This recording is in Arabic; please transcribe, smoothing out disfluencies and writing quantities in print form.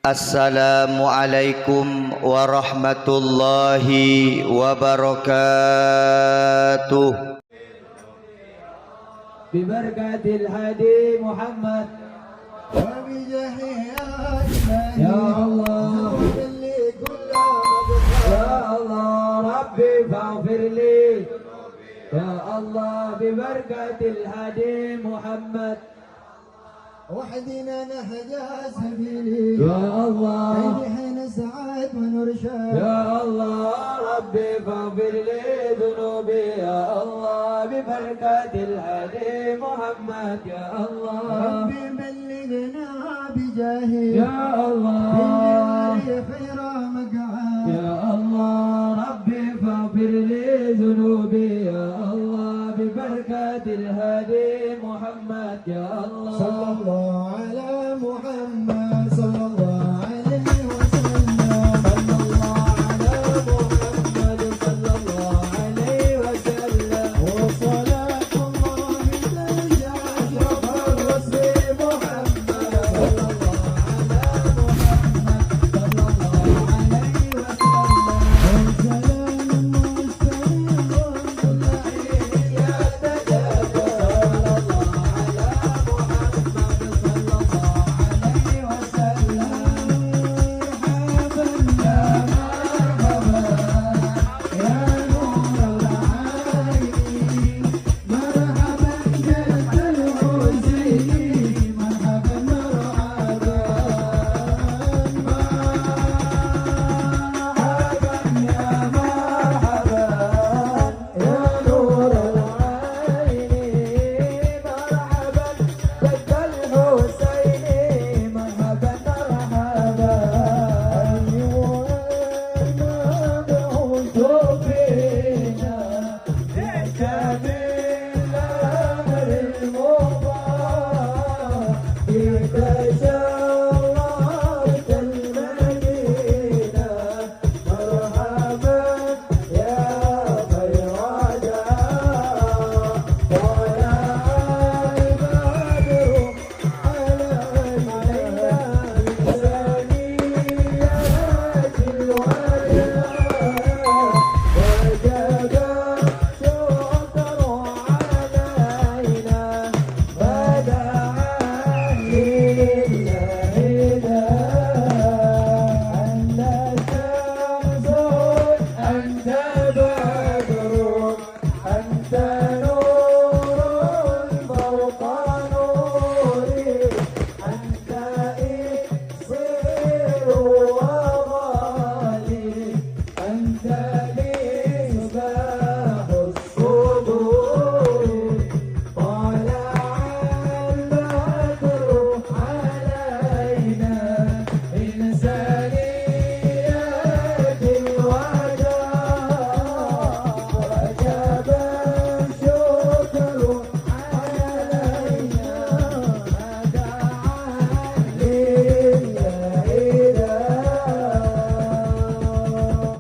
Assalamualaikum warahmatullahi wabarakatuh. Bibarakatil hadi Muhammad wa bijahi ya Allah ya Allah Rabbi faghfirli ya Allah bibarakatil hadi Muhammad واهدنا نهج سبيلي يا الله اهدنا السعاد ونرشاد يا الله ربي فاغفر لي ذنوبي يا الله ببركة الهدي محمد يا الله ربي بلغنا بجاهي يا الله خير مقعد يا الله ربي فاغفر لي ذنوبي يا الله ببركة الهدي محمد يا الله صلى الله